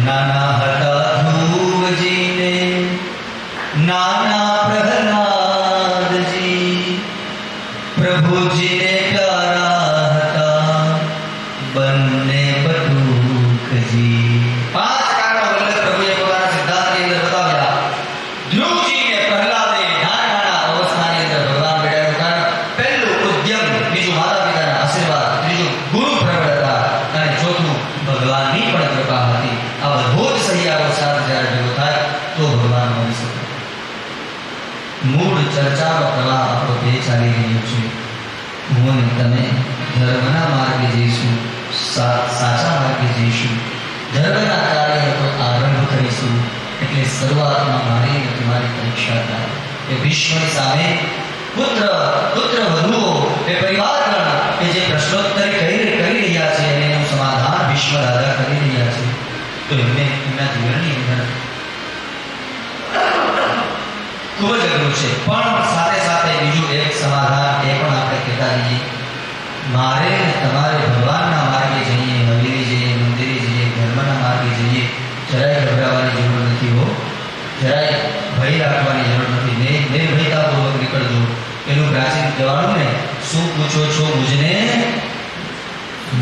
નાના હતા ધ્રુવજીને નાના પ્રહલાદજી, પ્રભુજીને પ્યારા હતા બંને બટુકજી. પાંચ કારણો વલ્લભ પ્રભુએ પોતાના સિદ્ધાંતની અંદર બતાવ્યા. ધ્રુવજી ને પ્રહલાદે નાના અવસ્થાની અંદર ભગવાન બેઠાનું કારણ પહેલું ઉદ્યમ, બીજું માતા પિતાના આશીર્વાદ, ત્રીજું ગુરુ પ્રબળતા અને ચોથું ભગવાનની પણ કૃપા હતી. આ બધો જ સહિયારો સાથ જ્યારે ભેગો થાય તો ભગવાન મળી શકે. મૂળ ચર્ચાનો પ્રવાહ આપણો બે ચાલી રહ્યો છે. હું અને તમે ધર્મના માર્ગે જઈશું, સાચા માર્ગે જઈશું, ધર્મના કાર્યનો કોઈ આરંભ કરીશું. એટલે શરૂઆતમાં મારી અને તમારી પરીક્ષા થાય કે વિશ્વની સામે પુત્ર વધુઓ એ પરિવારગણ કે જે પ્રશ્નોત્તરી કરી રહ્યા છે અને એનું સમાધાન વિશ્વ દાદા કરી રહ્યા છે, તો એમને એમના જીવનની અંદર ખૂબ જ અઘરું છે. પણ સાથે સાથે બીજું એક સમાધાન એ પણ આપણે કહેતા રહીએ, મારે ને તમારે ભગવાનના માર્ગે જઈએ, હવેલી જઈએ, મંદિરે જઈએ, ધર્મના માર્ગે જઈએ, જરાય ગભરાવાની જરૂર નથી હો, જરાય ભય રાખવાની જરૂર નથી. નિર્ભયતાપૂર્વક નીકળજો. એનું પ્રાચીન કહેવાનું ને, શું પૂછો છો મુજને,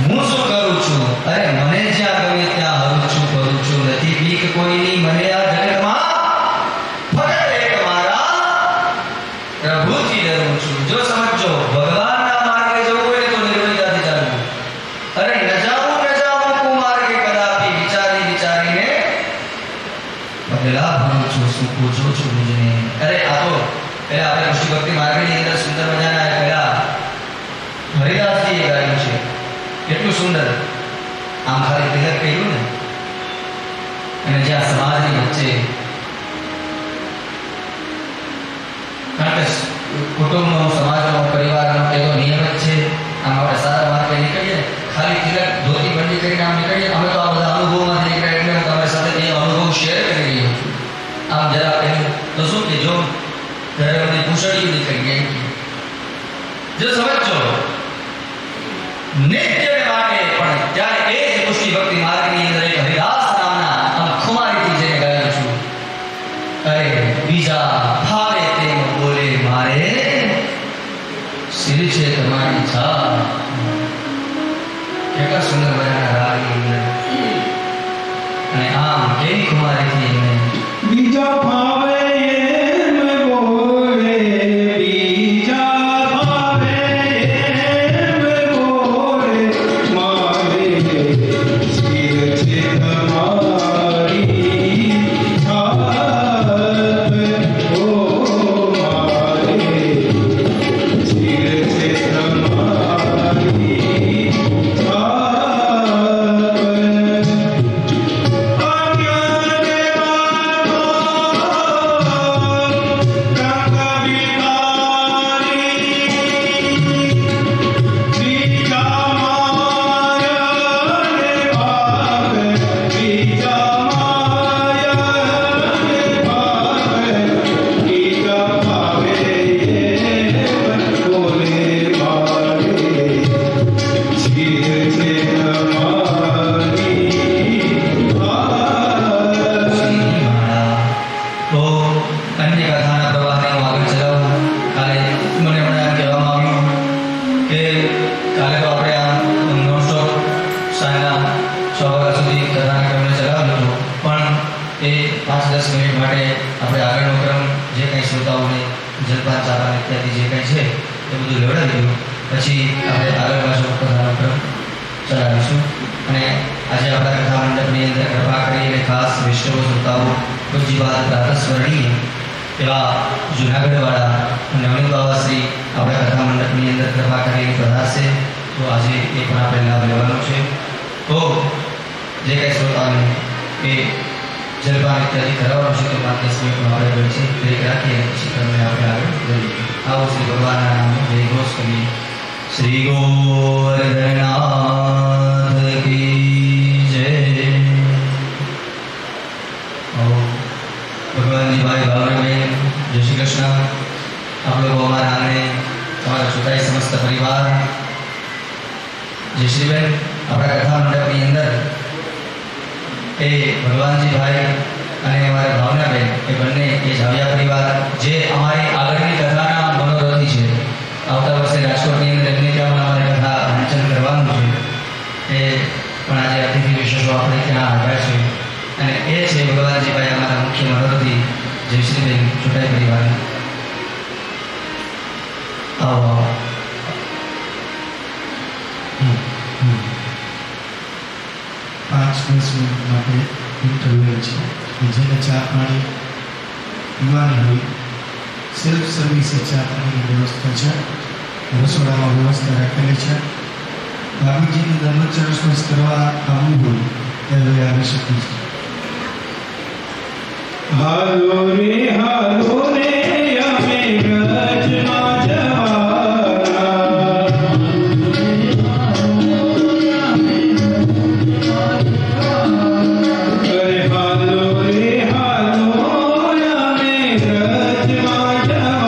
હું શું કરું છું? અરે મને જ્યાં ગમે ત્યાં હરું છું, કરું છું, નથી બીક કોઈની મને આ જગતમાં, ફક્ત એક મારા પ્રભુથી ડરું છું. જો સમજો, ભગવાનના માર્ગે જવું હોય તો નિર્ભયતાથી ચાલવું. અરે ન જાઉં કુમાર્ગે કદાપી, વિચારીને પગલા ભરું છું, શું પૂછો છો મુજને. અરે આ તો પેલા આપણે કૃષ્ણ ભક્તિ માર્ગની અંદર સુંદર મજાના પેલા હરિદાસજીએ ગાયું છે. કેટલું સુંદર. આમ ખાલી તિલક કર્યું ને, અને જ્યાં સમાજની વચ્ચે કારણ કે કુટુંબનો, સમાજનો, પરિવારનો એ તો નિયમ જ છે. આમ આપણે સારા માર્ગે નીકળીએ, ખાલી તિલક ધોતી બંડી કરીને આમ નીકળીએ. અમે તો આ બધા અનુભવમાંથી નીકળ્યા એટલે હું તમારી સાથે એ અનુભવ શેર કરી રહ્યો છું. આમ જરા એનું તો શું કે જો ઘરે બધી પૂછડીઓ નીકળી ગઈ, જો સમજો નિત્ય માટે પણ ત્યારે એ જ પુષ્ટિ ભક્તિ માર્ગની અંદર એક હરિદાસ નામના આમ ખુમારીથી જેને ગાયું છું. અરે બીજા ભાવે તેમ બોલે મારે, સિર છે તમારી છા. કેટલા સુંદર મજાના રાગની અંદર. અને આમ કેવી ખુમારીથી એમને બીજા ભાવે પછી આપણે આગળ પાછળ કથાનો ક્રમ ચલાવીશું. અને આજે આપણા કથા મંડપની અંદર કૃપા કરીને ખાસ વિષ્ણુ શ્રોતાઓ પૂજ્યપાદ પ્રાતસ્મરણીય એવા જુનાગઢવાળા નવનીત બાબા શ્રી આપણા કથા મંડપની અંદર કૃપા કરીને પધારશે. તો આજે એ પણ આપણે લાભ લેવાનો છે. તો જે કંઈ શ્રોતાઓને એ જલપાન ઇત્યાદિ કરાવવાનું છે તો 5-10 મિનિટમાં આપણે બેઠી બ્રેક રાખીએ અને પછી ક્રમે આપણે આગળ વધીએ. આવો શ્રી ભગવાનના નામનો જય ઘોષ કરીએ. શ્રી ગોવર્ધનનાથ કી જય. ભગવાનજી ભાઈ ભાવનબેન, જય શ્રી કૃષ્ણ. આપ લોકો અમારા આંગણે, તમારા ચૂંટાઈ સમસ્ત પરિવાર, જયશ્રીબેન, આપણા કથા મંડપની અંદર એ ભગવાનજી ભાઈ અને અમારા ભાવનાબેન એ બંને એ જાવિયા પરિવાર જે અમારી આગળની કથાના મનોરથી છે. આવતા વર્ષે રાજકોટની અંદર એમની ત્યાં અમારે કથા વાંચન કરવાનું છે. એ પણ આજે અતિથિ વિશેષો આપણે ત્યાં આવ્યા છે અને એ છે ભગવાનજી ભાઈ અમારા મુખ્ય મનોરથી જયશ્રીબેન ચૂંટાઈ પરિવાર. આવો આવો. 5-10 મિનિટ માટે ઇન્ટરવ્યુ છે. જેને ચા પાણી પીવાની હોય સેલ્ફ સર્વિસે ચા પાણીની વ્યવસ્થા છે. રસોડામાં વ્યવસ્થા રાખેલી છે. બાબુજીને ધર્મચરણ સ્પર્શ કરવા આવવું હોય એ હવે આવી શકે છે. હાલો રે અમે વ્રજમાં જવાના. અરે હાલો રે અમે વ્રજમાં જવાના.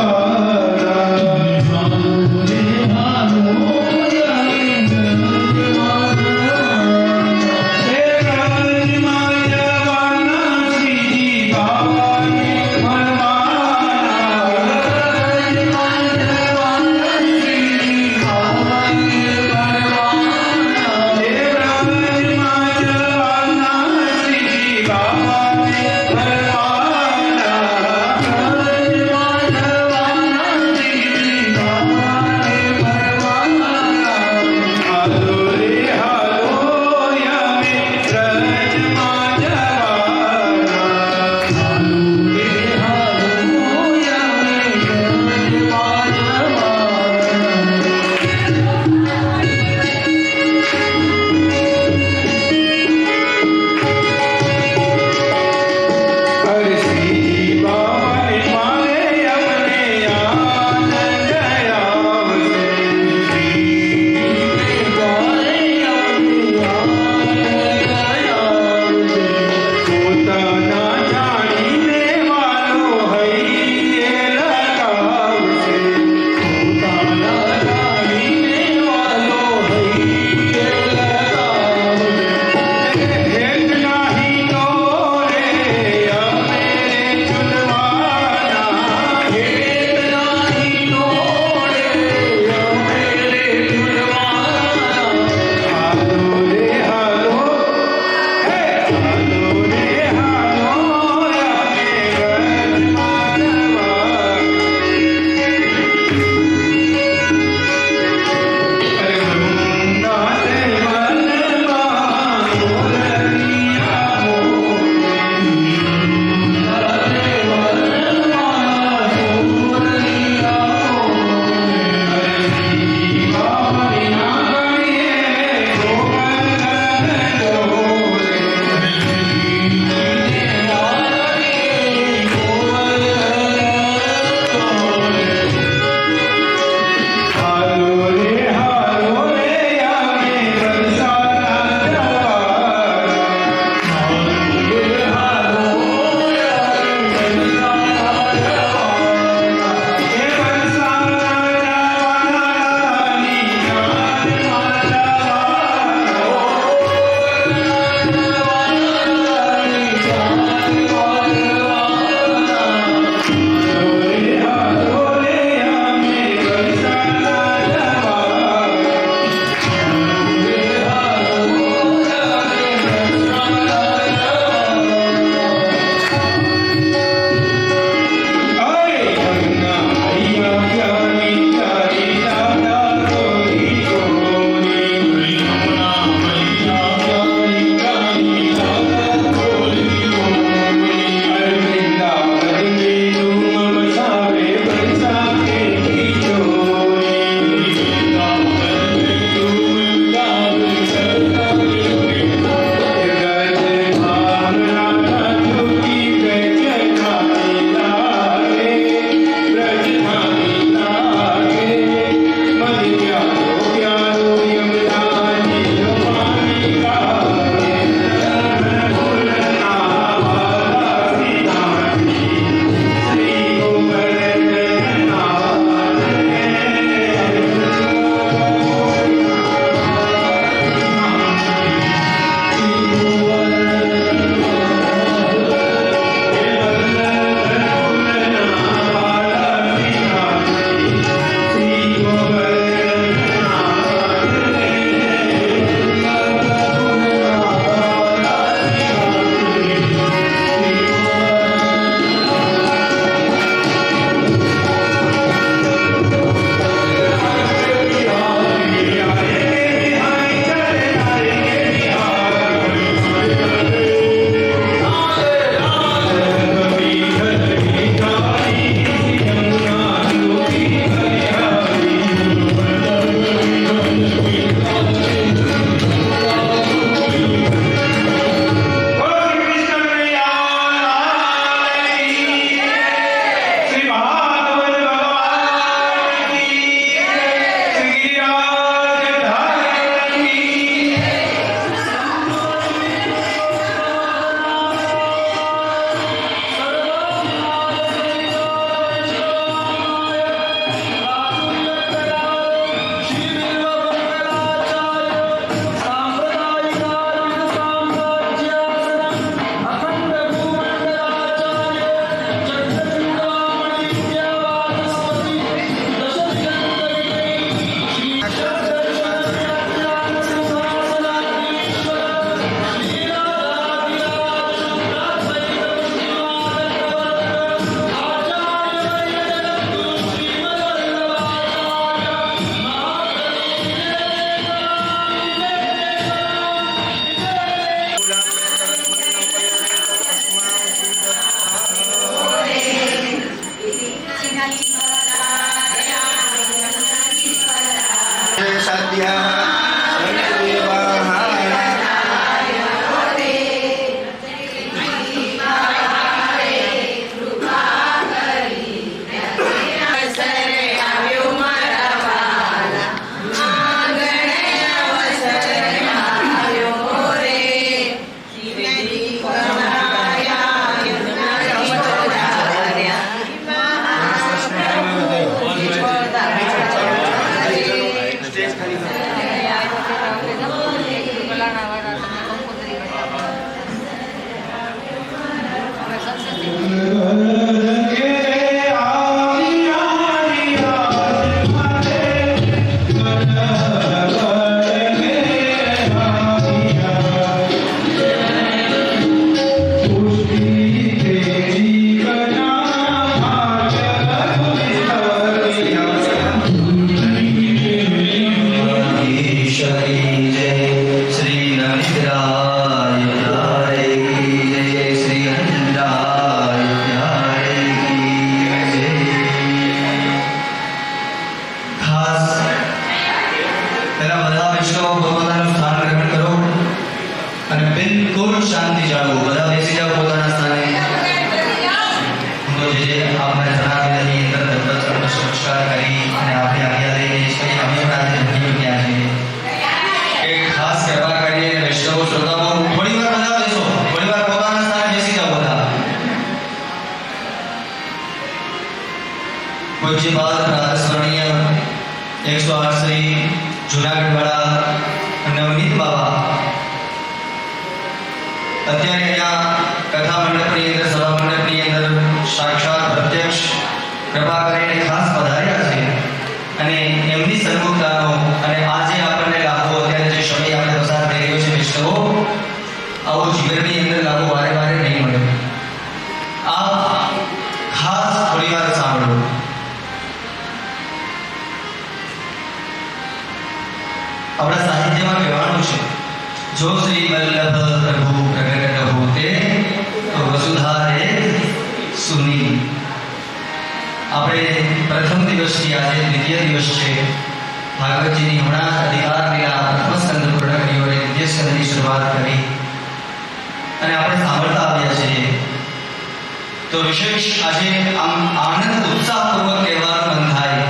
બિલકુલ શાંતિ જાળવો. બધા બેસી જાઓ પોતાના સ્થાને. તો જે આપણે જણાવેલી અંદર દત્તનો સંસ્કાર કરી અને આપણે આજ્ઞા લઈને છીએ. અમે પણ આજે ધન્ય બન્યા છીએ. એક ખાસ કૃપા કરીને વૈષ્ણવ શ્રોતાઓ થોડી વાર બધા બેસો. થોડી વાર પોતાના સ્થાને બેસી જાઓ બધા. પૂજ્ય બાદ પ્રાતસ્મરણીય 108 શ્રી જુનાગઢ વાળા નવનીત બાબા અત્યારે અહીંયા કથા મંડપની અંદર સભા મંડપની અંદર સાક્ષાત પ્રત્યક્ષ કૃપા કરીને ખાસ પધાર્યા છે અને એમની સન્મુખતાનો અને આજે આપણને લાભો અત્યારે જે સમય આપણે પસાર થઈ રહ્યો છે વૈષ્ણવો આવો જીવનની અંદર લાભો વારે વારે નહીં મળે. આપ ખાસ થોડી વાર સાંભળો. આપણા સાહિત્યમાં કહેવાનું છે જો શ્રી વલ્લભ પ્રભુ પ્રગટ હોતે તો વસુધારે સુની. આપણે પ્રથમ દિવસથી આજે દ્વિતીય દિવસ છે. ભાગવતજીની હમણાં અધિકાર લીલા પ્રથમ સ્કંદ પૂર્ણ કર્યો અને દ્વિતીય સ્કંદની શરૂઆત કરી અને આપણે સાંભળતા આવ્યા છીએ. તો વિશેષ આજે આમ આનંદ ઉત્સાહપૂર્વક કહેવાનું મન થાય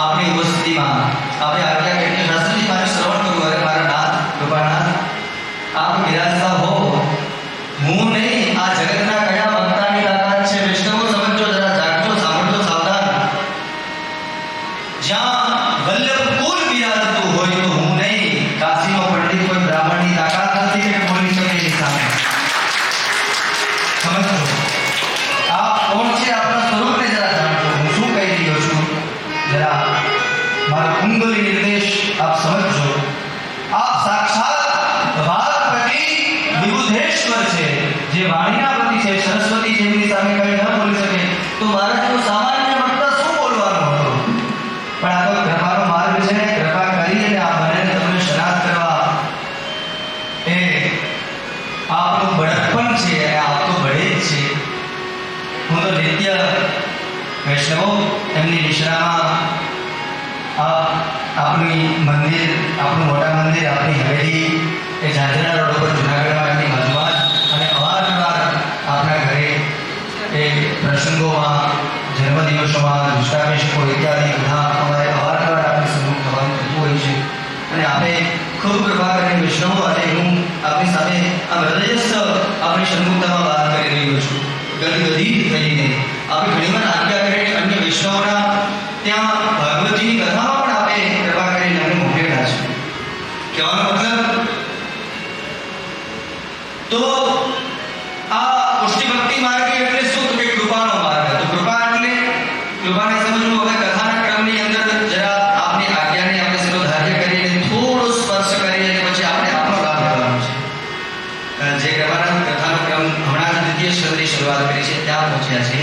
આપણી ઉપસ્થિતિમાં. આપણે આજ્ઞા કરીને શાસ્ત્રીજી મારે શ્રવણ કરવું. અરે મારા નાથ કૃપાનાથ આપ બિરાજતા હો. હું નહીં આ જગતના કયા ભક્તાની તાકાત છે. વૈષ્ણવો સમજો, જરા જાગજો, સાંભળજો, સાવધાન. જ્યાં વલ્લભ કુલ બિરાજતું હોય તો હું નહીં, કાશીનો પંડિત કોઈ બ્રાહ્મણની તાકાત નથી કે બોલી શકે એની સામે. સમજો આપ કોણ છે, આપણા સ્વરૂપને જરા જાણજો. હું શું કહી રહ્યો છું જરા મારો કુંડલી નિર્દેશ આપ સમજો. આપ સાક્ષાત વાગપતિ વિબુધેશ્વર છે, જે વાણીના પતિ છે, સરસ્વતી જેમની સામે કઈ ન બોલી શકે. તો મારા જેવો સામાન્ય વક્તા શું બોલવાનો હતો? પણ આ તો કૃપાનો માર્ગ છે. કૃપા કરી અને આ મને તમને શનાત કરવા એ આપનું બળપણ છે અને આપ તો બળે જ છે. હું તો નિત્ય વૈષ્ણવો એમની નિશ્રામાં આપણી મંદિર, આપણું મોટા મંદિર, આપણી હવેલી એ ઝાંઝરા રોડ ઉપર જુનાગઢમાં એમની બાજુમાં અને અવારનવાર આપણા ઘરે એ પ્રસંગોમાં, જન્મદિવસોમાં, દુષ્ટાભિષેકો ઇત્યાદિ બધા અમારે અવારનવાર આપણી સન્મુખ થવાનું થતું હોય છે. અને આપણે ખૂબ કૃપા કરીને વૈષ્ણવો આજે હું આપણી સાથે આ હૃદયસ્થ આપણી સન્મુખતામાં વાત કરી રહ્યો છું. ગદગદિત થઈને આપણે ઘણીવાર આજ્ઞા કરીને અન્ય વૈષ્ણવોના ત્યાં ભાગવતજીની કથામાં પણ આપણે કૃપા કરીને અમને મોકલેલા છે. કહેવાનો મતલબ તો આ પુષ્ટિ ભક્તિ માર્ગ એટલે શું? તો કે કૃપાનો માર્ગ. તો કૃપા એટલે કૃપાને સમજવું. હવે કથાના ક્રમની અંદર જરા આપની આજ્ઞાને આપણે સર્વ ધાર્ય કરીને થોડો સ્પર્શ કરી અને પછી આપણે આપણો લાભ લેવાનો છે. જે કથાનો ક્રમ હમણાં જ દ્વિતીય સ્કંદની શરૂઆત કરી છે ત્યાં પહોંચ્યા છે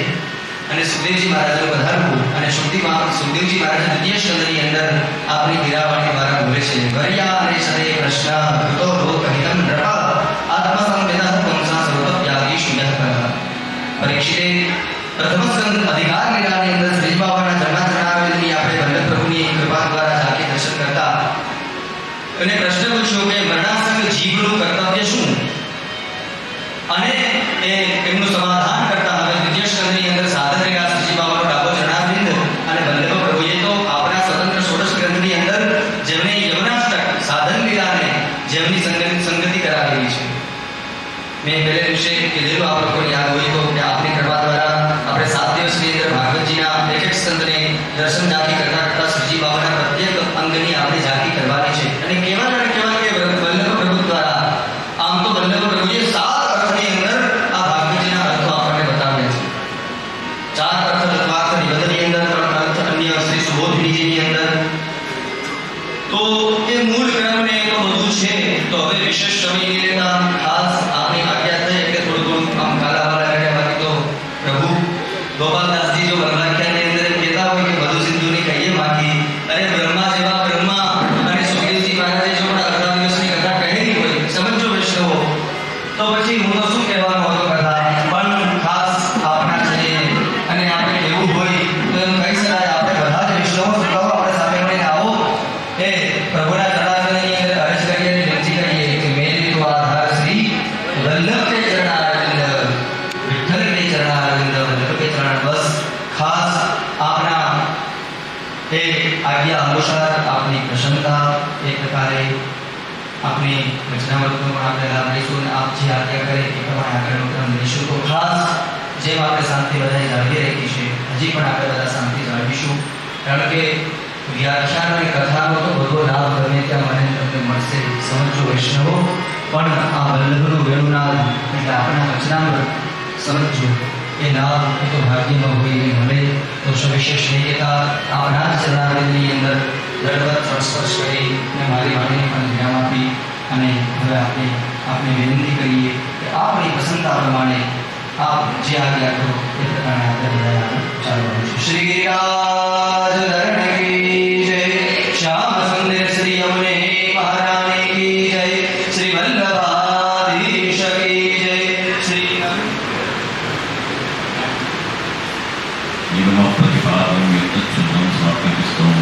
અને સુખદેવજી મહારાજનું પધારવું અને સુખદેવજી મહારાજ દ્વિતીય સ્કંદની અંદર આપણી હીરાવાણી દ્વારા બોલે છે વર્યા અને સદે પ્રશ્ન કૃતો લોકહિતમ નૃપ આત્મસંવેદઃ પુંસા સર્વવ્યાધિ શૂન્યઃ પરીક્ષિતે પ્રથમ સ્કંદ અધિકાર લીલાની અંદર શ્રી બાબાના જન્માચરણાવેલની આપણે વલ્લભ પ્રભુની કૃપા દ્વારા ઝાંખી દર્શન કરતા અને પ્રશ્ન પૂછ્યો કે વર્ણાસંગ જીવનું કર્તવ્ય શું અને એમનું સમાધાન કરતા હવે દ્વિતીય સ્કંદની અંદર સાધન રેખા શ્રી બાબાનો ડાબો ચરણારવિંદ અને વલ્લભ પ્રભુએ તો આપણા સ્વતંત્ર ષોડશ ગ્રંથની અંદર જેમને યમનાષ્ટક સાધન લીલાને જેમની સંગતિ કરાવેલી છે. મેં પહેલે દિવસે કીધેલું આપ લોકોને યાદ હોય તો કે આપની કૃપા દ્વારા આપણે 7 દિવસની અંદર ભાગવતજીના એક એક સ્કંદને દર્શન ઝાંખી કરતા શ્રીજી બાબાના પ્રત્યેક અંગની આપણે ઝાંખી કરવાની છે. અને કેવા કે વલ્લભ પ્રભુ દ્વારા આમ તો વલ્લભ પ્રભુએ 7 અર્થની અંદર આ ભાગવતજીના અર્થો આપણને બતાવ્યા છે. 4 અર્થ તત્વાર્થ નિબંધની અંદર, 3 અર્થ અન્ય શ્રી સુબોધનીજીની અંદર. તો એ મૂળ ક્રમને તો બધું છે. તો હવે વિશેષ સમય નહીં લેતા ખાસ આપની આજ્ઞા થઈ એટલે થોડું આમ કાલાવાલા કર્યા. બાકી તો પ્રભુ ગોપાલદાસજી જો વલ્લાખ્યાની અંદર કહેતા હોય કે બધું સિંધુની કહીએ માગી અરે બ્રહ્મા જેવા બ્રહ્મા અને સુખદેવજી મહારાજે જો પણ અડધા દિવસની કથા કહેલી હોય સમજો વૈષ્ણવો તો પછી હું તો શું કહેવાનો હતો કથા. પણ ખાસ આપના છે અને આપણે કહેવું હોય તો એમ કહી શકાય આપણે બધા જ વૈષ્ણવો શ્રોતાઓ આપણે સાથે મળીને આવો એ પ્રભુના ચરણારવિંદની અંદર અરજ કરીએ અને વિનંતી કરીએ કે મેરી તો આધાર શ્રી વલ્લભ કે ચરણારવિંદ, વિઠ્ઠલ કે ચરણારવિંદ, વલ્લભ કે ચરણ. બસ ખાસ આપના એ આજ્ઞા અનુસાર આપની પ્રસન્નતા એ પ્રકારે આપની વચનામૃતનો પણ આપણે લાભ લઈશું અને આપ જે આજ્ઞા કરે એ પ્રમાણે આગળનો ક્રમ લઈશું. તો ખાસ જેમ આપણે શાંતિ બધાએ જાળવી રાખી છે, હજી પણ આપણે બધા શાંતિ જાળવીશું. કારણ કે વ્યાખ્યાન અને કથાનો તો બધો લાભ ગમે ત્યાં મને તમને મળશે. સમજો વૈષ્ણવો, પણ આ વલ્લભનું વેણુનાદ એટલે આપણા વચનામૃત સમજો એ લાભ એ તો ભાગ્યમાં હોય એ મળે. તો સવિશેષ નહીં કહેતા આપણા જ ચરણારવિંદની અંદર દંડવત સ્પર્શ કરી અને મારી વાણીને પણ વિરામ આપી અને હવે આપણે વિનંતી કરીએ કે આપણી પસંદતા પ્રમાણે આપ જે આજ્ઞા કરો એ પ્રકારે આપણે બધા આગળ ચાલવાનું છે. શ્રી ગિરિરાજ ધરણ કી જય, શ્યામ સુંદર શ્રી યમુને મહારાણી કી જય, શ્રી વલ્લભાધીશ કી જય, શ્રી जीवन प्रतिपादन शुद्धम समर्पितों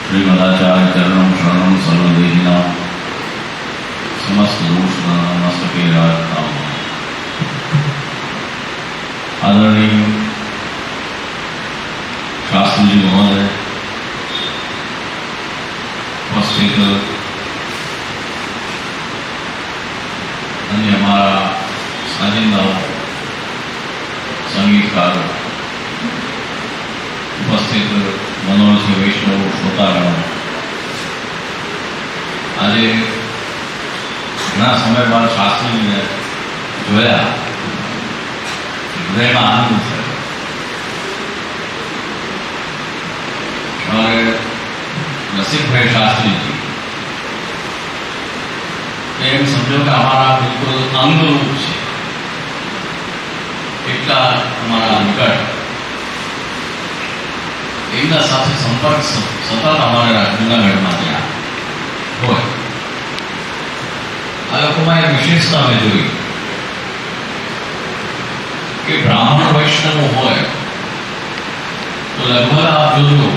श्रीमदाचार्य चरणम शरणम सर्वदेहिना समस्त दोष नमस्तके राजता. आदरणीय शास्त्री जी महोदय, उपस्थित अन्य हमारा साजिंदाओं, संगीतकारों, उपस्थित मनोरथी वैष्णव श्रोतागणों, आज घना समय बाद शास्त्री ने जोया हृदय में आनंद है. और रसिक भाई शास्त्री जी एम समझो कि हमारा बिल्कुल अंग रूप है. એટલા અમારા નિકટ એમના સાથે સંપર્ક સતત અમારા જૂનાગઢમાં ત્યાં હોય. આ લોકોમાં એક વિશેષતા અમે જોઈ કે બ્રાહ્મણ વૈષ્ણવ હોય તો લગભગ આપ જોજો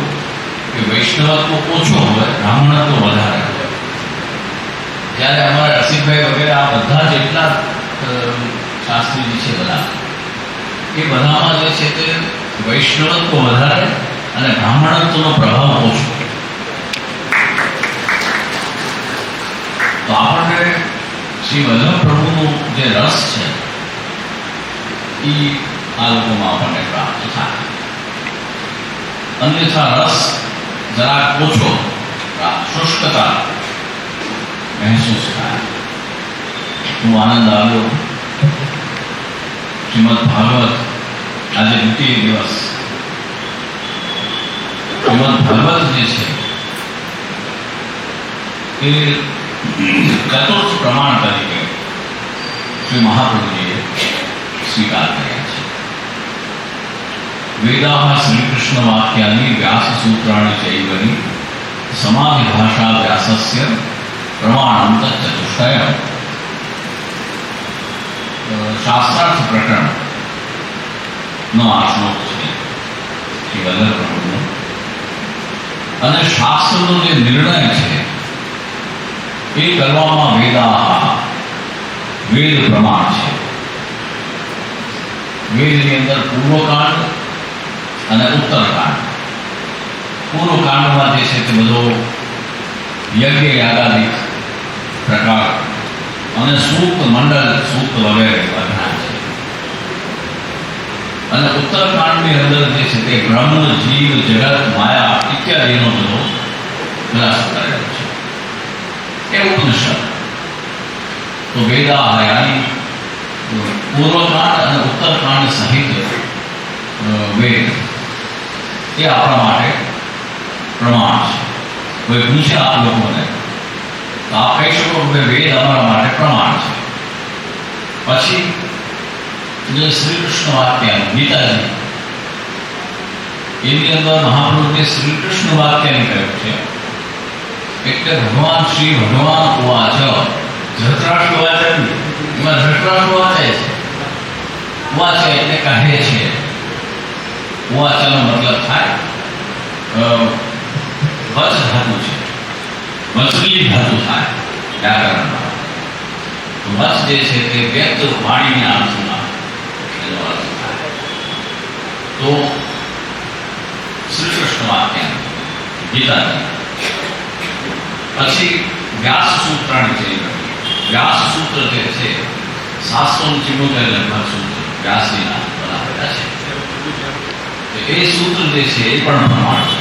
કે વૈષ્ણવત્વ ઓછો હોય, બ્રાહ્મણત્વ વધારે હોય. જ્યારે અમારા રસિકભાઈ વગેરે આ બધા જેટલા શાસ્ત્રીજી છે બધા એ બધામાં જે છે તે વૈષ્ણવત્વ વધારે અને બ્રાહ્મણત્વનો પ્રભાવ ઓછો. તો આપણને શ્રી વલ્લભ પ્રભુનું જે રસ છે એ આ લોકોમાં આપણને પ્રાપ્ત થાય. અન્યથા રસ જરાક ઓછો, શુષ્કતા મહેસૂસ થાય. હું આનંદ આવ્યો. શ્રીમદ ભાગવત આજે દ્વિતીય દિવસ. શ્રીમદ ભાગવત જે છે એ ચતુર્થ પ્રમાણ તરીકે શ્રી મહાપ્રભુજીએ સ્વીકાર કર્યા છે. વેદાः શ્રીકૃષ્ણ વાક્યાની વ્યાસ સૂત્રાણી ચૈવની સમાધિ ભાષા વ્યાસસ્ય પ્રમાણમ તચ્ચતુષ્ટયમ. શાસ્ત્રાર્થ પ્રકરણ નો આ શ્લોક છે શ્રી વલ્લભ પ્રભુનો. અને શાસ્ત્રનો જે નિર્ણય છે એ કરવામાં વેદાહ વેદ પ્રમાણ છે. વેદની અંદર પૂર્વકાંડ અને ઉત્તરકાંડ. પૂર્વકાંડમાં જે છે તે બધો યજ્ઞ યાગાદિક પ્રકાર અને સૂક્ત મંડળ સૂક્ત વગેરે બધા છે. અને ઉત્તરકાંડની અંદર જે છે તે બ્રહ્મ, જીવ, જગત, માયા ઇત્યાદિનો બધો ખુલાસો કરેલો છે. એ ઉપનિષદ. તો વેદાહ યાની પૂર્વકાંડ અને ઉત્તરકાંડ સહિત વેદ એ આપણા માટે પ્રમાણ છે. કોઈ પૂછે આપ લોકોને તો આપ કહી શકો કે વેદ અમારા માટે પ્રમાણ છે. પછી જે શ્રી કૃષ્ણ વાક્ય ગીતાજી એની અંદર મહાપ્રભુએ શ્રી કૃષ્ણ વાક્યને કહ્યું છે. એટલે ભગવાન શ્રી ભગવાન ઉવાચ, ધૃતરાષ્ટ્ર વાચે એમાં ધૃતરાષ્ટ્ર વાંચે છે. વાચે એટલે કહે છે. વાચનો મતલબ થાય વચ ધાતુ છે, વચલી ધાતુ થાય વ્યાકરણમાં. વચ જે છે તે વ્યક્ત વાણીના અર્થમાં એનો અર્થ થાય. તો શ્રી કૃષ્ણ વાક્ય ગીતાજી પછી વ્યાસ સૂત્રની જે વ્યાસ સૂત્ર જે છે 774 લગભગ સૂત્ર વ્યાસજીના બનાવેલા છે. એ સૂત્ર જે છે એ પણ પ્રમાણ છે.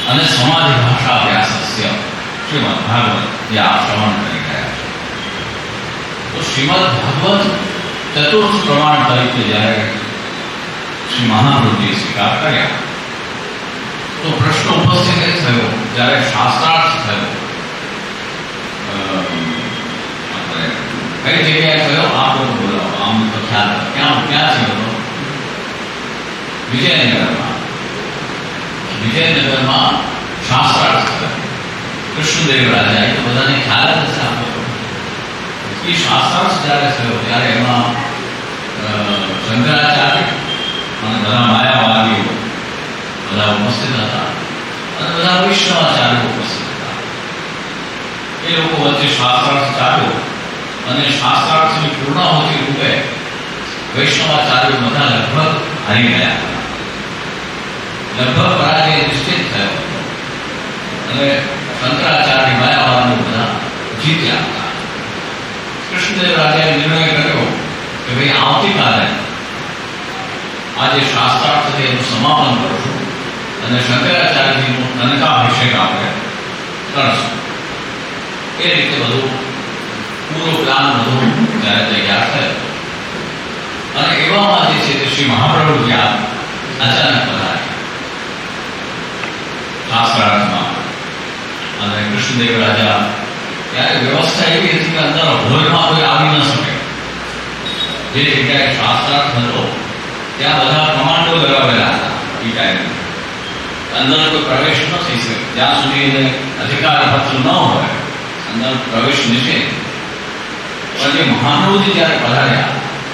અને સમાધિ ભાષા વ્યાસસ્ય શ્રીમદ ભાગવત જે આપ શ્રવણ કરી રહ્યા છો. તો શ્રીમદ ભાગવત ચતુર્થ પ્રમાણ તરીકે જ્યારે શ્રી મહાપ્રભુજીએ સ્વીકાર કર્યા તો પ્રશ્ન ઉપસ્થિત એ થયો જ્યારે શાસ્ત્રાર્થ થયો કઈ જગ્યાએ થયો આપ લોકો બોલાવો આમ તો ખ્યાલ ક્યાં છે બધો વિજયનગરમાં શાસ્ત્રાર્થ થયો. કૃષ્ણદેવ રાજા એ તો બધાને ખ્યાલ જ છે આપો. એ શાસ્ત્રાર્થ જ્યારે થયો ત્યારે એમાં શંકરાચાર્ય અને બધા માયાવાદીઓ બધા ઉપસ્થિત હતા અને બધા વૈષ્ણવાચાર્યો ઉપસ્થિત હતા. એ લોકો વચ્ચે શાસ્ત્રાર્થ ચાલ્યો અને શાસ્ત્રાર્થની પૂર્ણાહુતિ રૂપે વૈષ્ણવાચાર્યો બધા લગભગ હારી ગયા હતા. લગભગ પરાજય નિશ્ચિત થયો હતો અને શંકરાચાર્ય માયાવાદીઓ બધા જીત્યા હતા. કૃષ્ણદેવ રાજાએ નિર્ણય કર્યો કે ભાઈ આવતીકાલે આજે શાસ્ત્રાર્થથી એનું સમાપન કરશું અને શંકરાચાર્યજીનો કનકાભિષેક આપણે કરશું. એ રીતે બધું પૂરો પ્લાન બધું ત્યારે તૈયાર થયો અને એવામાં જે છે તે શ્રી મહાપ્રભુજી અચાનક પધાર્યા શાસ્ત્રાર્થમાં. અને કૃષ્ણદેવ રાજા ત્યારે વ્યવસ્થા એવી હતી કે અંદર હોલમાં કોઈ આવી ન શકે. જે જગ્યાએ શાસ્ત્રાર્થ હતો ત્યાં બધા કમાન્ડો લગાવેલા હતા. એ ટાઈમે અંદર કોઈ પ્રવેશ ન થઈ શકે જ્યાં સુધી એને અધિકાર પત્ર ન હોય અંદર પ્રવેશ નિષેધ. પણ જે મહાપ્રભુજી જ્યારે પધાર્યા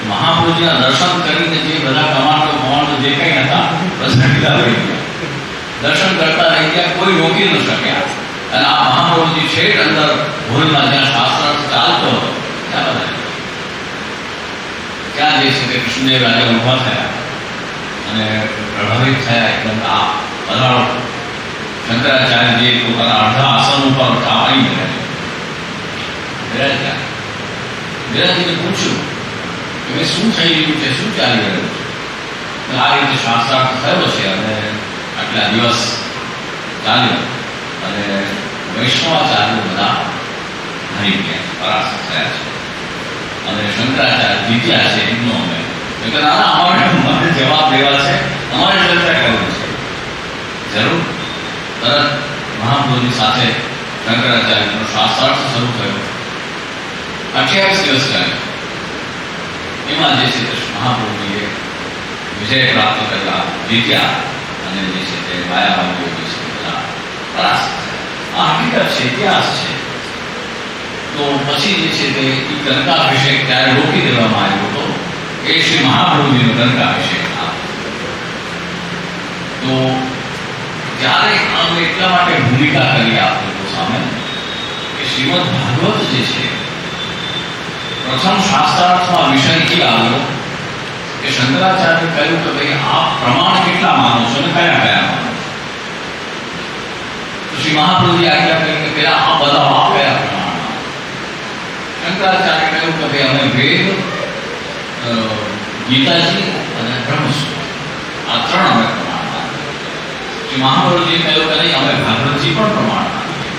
મહાપ્રભુજીના દર્શન કરીને જે બધા કમાન્ડો જે કંઈ હતા પ્રસન્નતા રહી ગયા. દર્શન કરતા રહી ગયા, કોઈ રોકી ન શક્યા. અને આ મહાપ્રભુજી છેક અંદર હોલમાં જ્યાં શાસ્ત્રાર્થ ચાલતો હતો ત્યાં બધા ત્યાં જે છે તે કૃષ્ણદેવ રાજા ઊભા થયા અને પ્રભાવિત થયા એકદમ આ પધારો. શંકરાચાર્યજી પોતાના અડધા આસન ઉપર આવી ગયા. વિરાજીને પૂછ્યું કે ભાઈ શું થઈ રહ્યું છે, શું ચાલી રહ્યું છે? આ રીતે શાસ્ત્રાર્થ થયો છે અને આટલા દિવસ ચાલ્યો અને વૈષ્ણવાચાર્યો બધા હારી ગયા, પરાસ્ત થયા છે અને શંકરાચાર્ય જીત્યા છે. એમનો અમે અમારે જવાબ દેવા છે, અમારે ચર્ચા કરવી છે. જરૂર તરત મહાપ્રભુની સાથે શંકરાચાર્યનો શાસ્ત્રાર્થ શરૂ થયો. 28 દિવસ ચાલ્યો. એમાં જે છે તે મહાપ્રભુજીએ વિજય પ્રાપ્ત કર્યા, જીત્યા અને જે છે તે માયાવાદીઓ જે છે બધા પરાસ્ત થયા. આ હકીકત છે, ઇતિહાસ છે. તો પછી જે છે તે કનકાભિષેક ત્યારે રોકી દેવામાં આવ્યો હતો. એ શ્રી મહાપ્રભુજીનો કનકાભિષેક હતો. તો ત્યારે આમ એટલા માટે ભૂમિકા કરી આપ લોકો સામે કે શ્રીમદ ભાગવત જે છે પ્રથમ શાસ્ત્રાર્થમાં વિષય એ આવ્યો કે શંકરાચાર્ય કહ્યું કે ભાઈ આપ પ્રમાણ કેટલા માનો છો અને કયા કયા માનો છો? તો શ્રી મહાપ્રભુજી આજ્ઞા કરી કે પેલા આ બધા આપ કયા પ્રમાણ માનો? શંકરાચાર્ય કહ્યું કે ભાઈ અમે વેદ, ગીતાજી અને બ્રહ્મસૂત્ર આ ત્રણ અમે પ્રમાણ માનીએ. શ્રી મહાપ્રભુજીએ કહ્યું કે નહીં, અમે ભાગવતજી પણ પ્રમાણ માનીએ,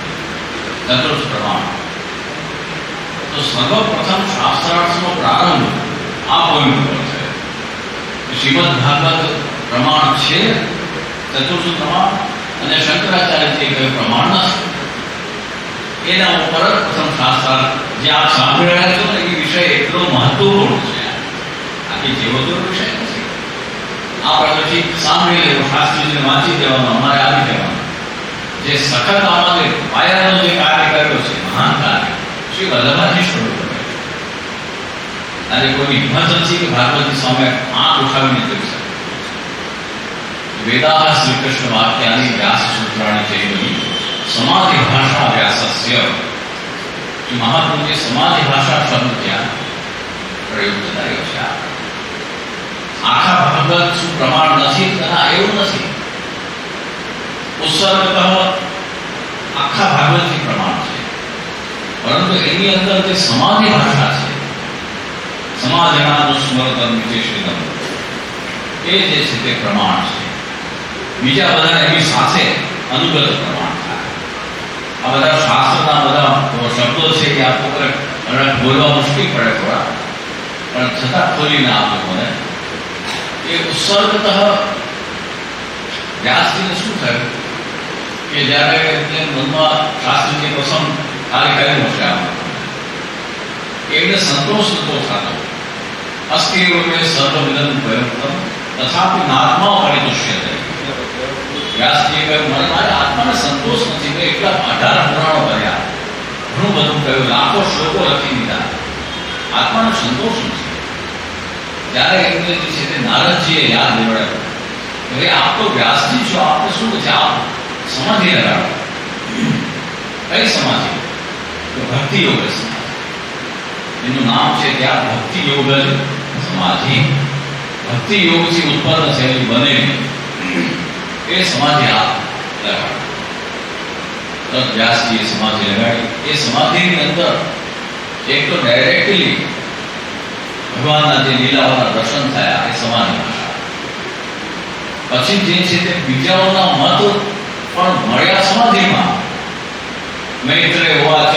ચતુર્થ પ્રમાણ. તો સર્વપ્રથમ શાસ્ત્રાર્થનો પ્રારંભ આ પોઈન્ટ પર છે. શ્રીમદ ભાગવત પ્રમાણ છે, ચતુર્થ પ્રમાણ, અને શંકરાચાર્યજીએ કહ્યું પ્રમાણ નથી. એના ઉપર જ પ્રથમ શાસ્ત્રાર્થ જે આપ સાંભળી રહ્યા છો ને એ વિષય એટલો મહત્વપૂર્ણ છે. આખી જેવો તો વિષય નથી. આપણે પછી સાંભળી લેવો, શાસ્ત્રીજીને વાંચી દેવાનું, અમારે આવી જવાનું. જે સખત અમારે પાયાનો જે કાર્ય કર્યો છે, મહાન કાર્ય શ્રી વલ્લભાજી સ્વરૂપ. આજે કોઈની હિંમત નથી કે ભાગવતની સામે આંખ ઉઠાવીને જોઈ શકે. વેદાહ શ્રી કૃષ્ણ વાક્યાની વ્યાસ સૂત્રાણી જૈવની સમાધિ ભાષા વ્યાસસ્ય કે મહાપ્રભુએ સમાધિ ભાષા શબ્દ ત્યાં પ્રયોગ કરાયો છે. આખા ભાગવત શું પ્રમાણ નથી? ના, એવું નથી. ઉત્સર્ગતઃ આખા ભાગવતથી પ્રમાણ છે, પરંતુ એની અંદર જે સમાધિ ભાષા છે, સમાધિનાનું સ્મરતમ વિશેષિતમ, એ જે છે તે પ્રમાણ છે. બીજા બધા એની સાથે અનુગત પ્રમાણ થાય. આ બધા શાસ્ત્રના બધા શબ્દો છે કે આ બોલવા મુશ્કેલ પડે થોડા, પણ છતાં ખોલીને આ લોકોને એ ઉત્સર્ગતઃ વ્યાસજીને શું થયું કે જ્યારે એમને મનમાં શાસ્ત્રીજી પસંદ ખાલી કર્યું હશે આમ, એમને સંતોષ નતો થતો. અસ્તિવ મેં સર્વમિદં ભયંકરમ તથાપિ નાત્મા પરિતુષ્યતે. વ્યાસજીએ કહ્યું, મને મારા આત્માને સંતોષ નથી. મેં એટલા 18 પુરાણો કર્યા, ઘણું બધું કહ્યું, લાખો શ્લોકો લખી દીધા, આત્માનો સંતોષ નથી. ત્યારે એમને જે છે તે નારદજીએ યાદ દેવડાવ્યું, હવે આપ તો વ્યાસજી છો, આપને શું છે, આપ સમાધિ લગાડો. કઈ સમાધિ? તો ભક્તિ યોગ સમાધિ. એનું નામ છે ત્યાં ભક્તિ યોગ સમાધિ. ભક્તિ યોગથી ઉત્પન્ન થયેલી બનેલી એ સમાધિ આપ લગાડો. તો વ્યાસજીએ સમાધિ લગાડી. એ સમાધિની અંદર એક તો ડાયરેક્ટલી ભગવાનના જે લીલાઓના દર્શન થયા, એ સમાધિ ભાષા. પછી જે છે તે બીજાઓના મત પણ મળ્યા સમાધિમાં. મૈત્રે ઉવાચ,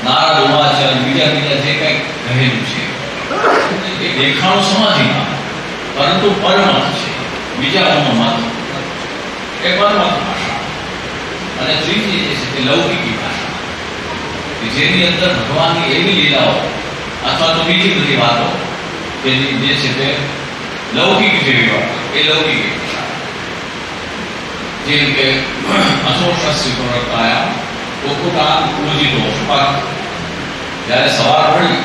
નારદ ઉવાચ, બીજા જે કંઈક કહેલું છે એ દેખાણું સમાધિમાં, પરંતુ પરમત છે, બીજાઓનો મત એ પરમત ભાષા. અને ત્રીજી જે છે તે લૌકિકી ભાષા, કે જેની અંદર ભગવાનની એવી લીલાઓ અથવા તો બીજી બધી વાતો કે જે છે તે લૌકિક જેવી વાતો, એ લૌકિક ભાષા. જેમ કે અશોષસ્ય પ્રવર્તાયા કુકુટાન પૂજિતો શુપાક. જ્યારે સવાર પડી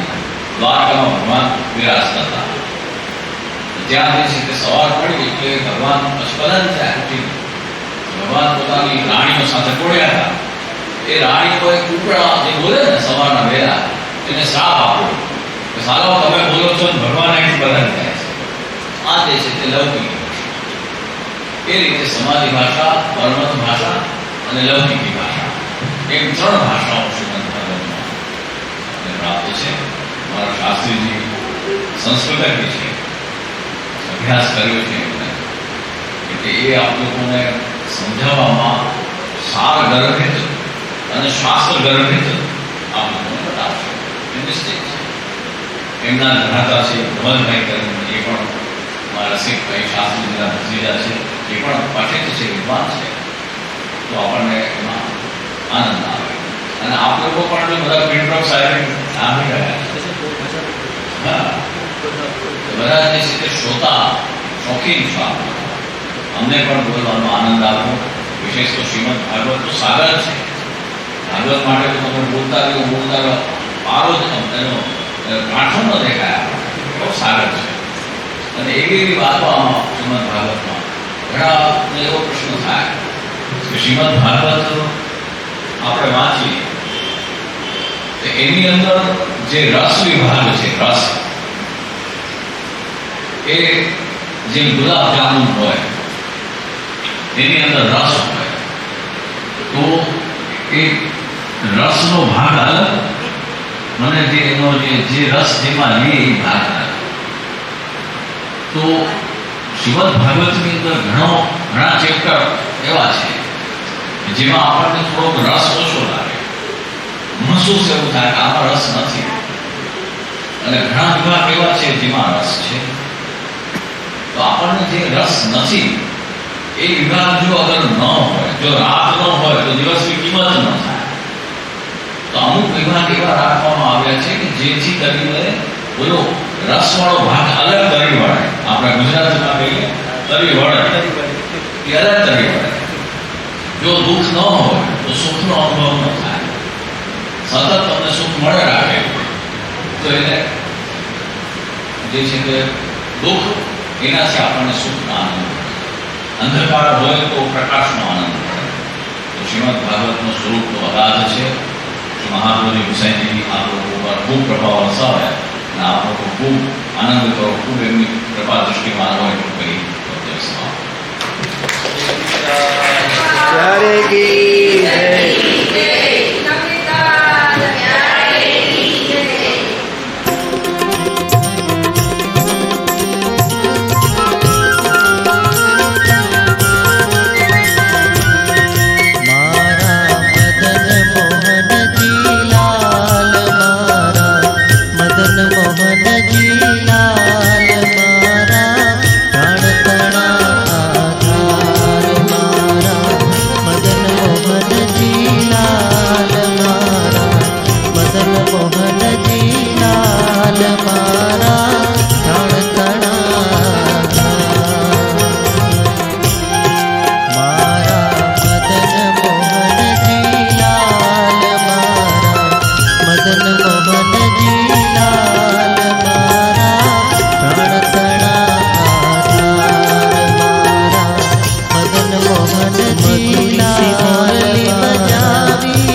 દ્વારકામાં ભગવાન વિરાજતા હતા, ત્યાં જે છે તે સવાર પડી એટલે ભગવાન અસ્પદન થયા. ભગવાન પોતાની રાણીઓ સાથે બોલ્યા હતા. એ રાણીઓએ કુકડા જે બોલે ને સવારના વહેલા, એને શ્રાપ આપ્યો કે સાલો તમે બોલો છો ને ભગવાન અહીંથી બદલ થાય છે. આ જે છે તે લૌકિક ભાષા. એ રીતે સમાધિ ભાષા, પરમત ભાષા અને લૌકિકી ભાષા, એમ 3 ભાષાઓ શ્રીમદ ભાગવતમાં પ્રાપ્ત છે. મારા શાસ્ત્રીજી સંસ્કૃતજ્ઞ છે, અભ્યાસ કર્યો છે એમને, એટલે એ આપ લોકોને સમજાવવામાં સાર ગર્ભિત અને શાસ્ત્ર ગર્ભિત આપ લોકોને બતાવશે. એ નિશ્ચિત છે. એમના ભ્રાતા છે ધવલભાઈ કરીને, એ પણ મારા શીખભાઈ શાસ્ત્રીજીના ભત્રીજા છે, એ પણ પઠિત છે, વિદ્વાન છે. તો આપણને એમાં આનંદ આવે. અને આપ લોકો પણ જો બધા પિનડ્રોપ સાહેબ સાંભળી રહ્યા છે, હા, બધા જે છે તે શ્રોતા શોખીન છો. અમને પણ બોલવાનો આનંદ આવ્યો. વિશેષ તો શ્રીમદ ભાગવત તો સાગર છે. ભાગવત માટે તો તમે બોલતા રહ્યો પારો જ એનો કાંઠો ન દેખાય, બહુ સાગર છે. અને એવી વાતો આમાં શ્રીમદ ભાગવતમાં ઘણા એવો પ્રશ્ન થાય કે શ્રીમદ ભાગવત આપણે વાંચીએ તો એની અંદર જે રસ વિભાગ છે, રસ એ જેમ ગુલાબ જામુન હોય એની અંદર રસ હોય, તો એ રસનો ભાગ અલગ, મને જે એનો જે રસ જેમાં લે એ ભાગ અલગ. તો શ્રીમદ ભાગવતની અંદર ઘણા ચેપ્ટર એવા છે જેમાં આપણને થોડોક રસ ઓછો લાગે, મહેસૂસ એવું થાય કે આમાં રસ નથી. અને ઘણા વિભાગ એવા છે જેમાં રસ છે. તો આપણને જે રસ નથી એ વિભાગ જો અગર ન હોય, જો રાત ન હોય તો દિવસની કિંમત ન થાય. તો અમુક વિભાગ એવા રાખવામાં આવ્યા છે કે જેથી કરીને બોલો રસવાળો ભાગ અલગ તરી વળે. આપણે ગુજરાતીમાં કહીએ તરી વળે, એ અલગ તરી વળે. જો દુઃખ ન હોય તો સુખનો અનુભવ ન થાય. સતત તમને સુખ મળે રાખે તો એને જે છે તે દુઃખ, એનાથી આપણને સુખનો આનંદ મળે. અંધકાર હોય તો પ્રકાશનો આનંદ મળે. તો શ્રીમદ ભાગવતનું સ્વરૂપ તો અગાધ છે. મહાદેવની ગુસાઈજીની આ લોકો પર ખૂબ પ્રભાવ વરસાવે અને આ લોકો ખૂબ આનંદ કરો, ખૂબ એમની કૃપા દૃષ્ટિમાં હોય તો કહી ત્યારે કી જય.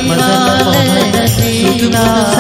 મદન મોહન